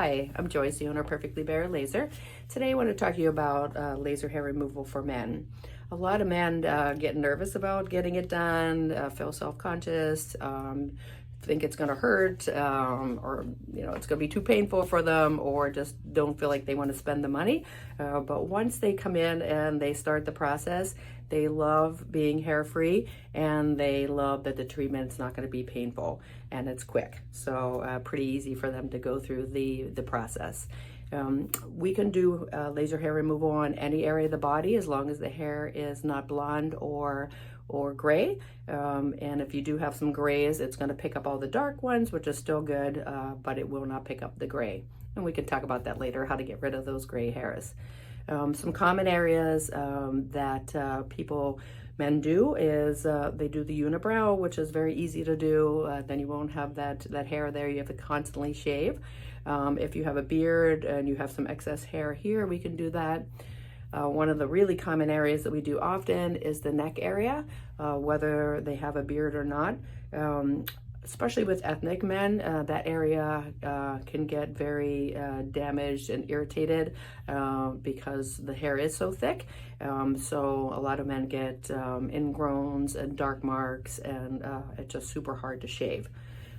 Hi, I'm Joyce, the owner of Perfectly Bare Laser. Today I want to talk to you about laser hair removal for men. A lot of men get nervous about getting it done, feel self-conscious, think it's going to hurt, or it's going to be too painful for them, or just don't feel like they want to spend the money. But once they come in and they start the process, they love being hair-free, and they love that the treatment's not going to be painful and it's quick. So pretty easy for them to go through the process. We can do laser hair removal on any area of the body as long as the hair is not blonde or gray. And if you do have some grays, it's going to pick up all the dark ones, which is still good, but it will not pick up the gray. And we can talk about that later, how to get rid of those gray hairs. Some common areas that men do is they do the unibrow, which is very easy to do. Then you won't have that hair there. You have to constantly shave. If you have a beard and you have some excess hair here, we can do that. One of the really common areas that we do often is the neck area, whether they have a beard or not. Especially with ethnic men, that area can get very damaged and irritated because the hair is so thick. So a lot of men get ingrowns and dark marks, and it's just super hard to shave.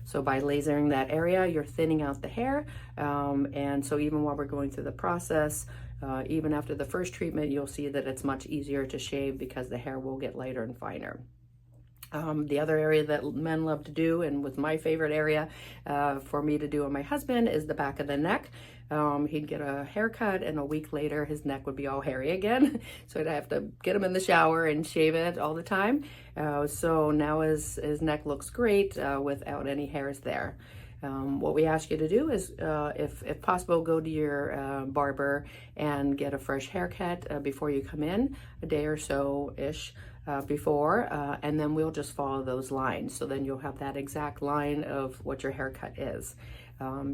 So by lasering that area, you're thinning out the hair. And so even while we're going through the process, even after the first treatment, you'll see that it's much easier to shave because the hair will get lighter and finer. The other area that men love to do, and was my favorite area for me to do on my husband, is the back of the neck. He'd get a haircut, and a week later his neck would be all hairy again. So I'd have to get him in the shower and shave it all the time. So now his neck looks great without any hairs there. What we ask you to do is, if possible, go to your barber and get a fresh haircut before you come in, a day or so-ish before, and then we'll just follow those lines. So then you'll have that exact line of what your haircut is.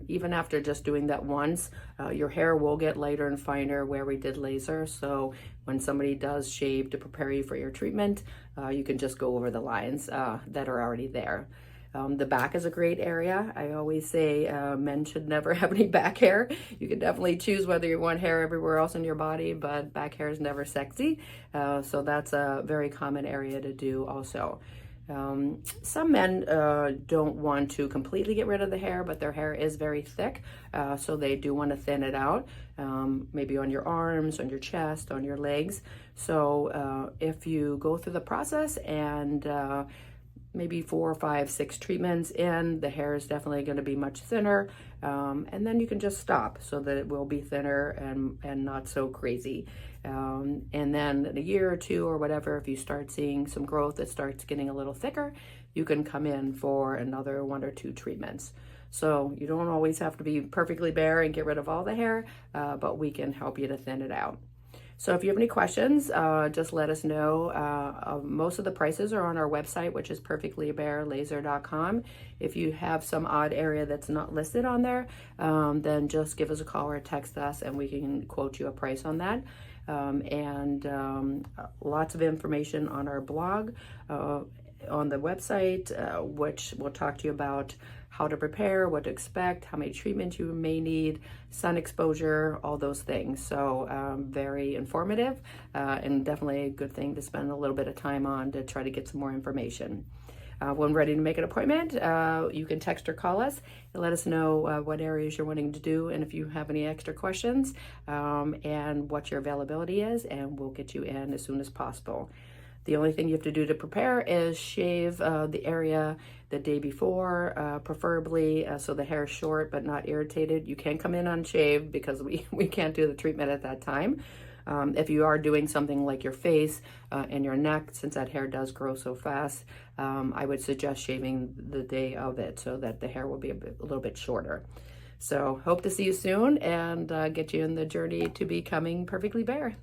Even after just doing that once, your hair will get lighter and finer where we did laser. So when somebody does shave to prepare you for your treatment, you can just go over the lines that are already there. The back is a great area. I always say men should never have any back hair. You can definitely choose whether you want hair everywhere else in your body, but back hair is never sexy. So that's a very common area to do also. Some men don't want to completely get rid of the hair, but their hair is very thick, so they do want to thin it out, maybe on your arms, on your chest, on your legs. So if you go through the process and maybe 4, 5, 6 treatments in, the hair is definitely going to be much thinner, and then you can just stop so that it will be thinner and not so crazy. And then in a year or two or whatever, if you start seeing some growth that starts getting a little thicker, you can come in for another 1 or 2 treatments. So you don't always have to be perfectly bare and get rid of all the hair, but we can help you to thin it out. So if you have any questions, just let us know. Most of the prices are on our website, which is perfectlybarelaser.com. If you have some odd area that's not listed on there, then just give us a call or text us and we can quote you a price on that. Lots of information on our blog, on the website, which will talk to you about how to prepare, what to expect, how many treatments you may need, sun exposure, all those things. So very informative, and definitely a good thing to spend a little bit of time on to try to get some more information. When ready to make an appointment, you can text or call us and let us know what areas you're wanting to do, and if you have any extra questions, and what your availability is, and we'll get you in as soon as possible. The only thing you have to do to prepare is shave the area the day before, preferably so the hair is short but not irritated. You can come in unshaved because we can't do the treatment at that time. If you are doing something like your face and your neck, since that hair does grow so fast, I would suggest shaving the day of it so that the hair will be a little bit shorter. So hope to see you soon and get you in the journey to becoming perfectly bare.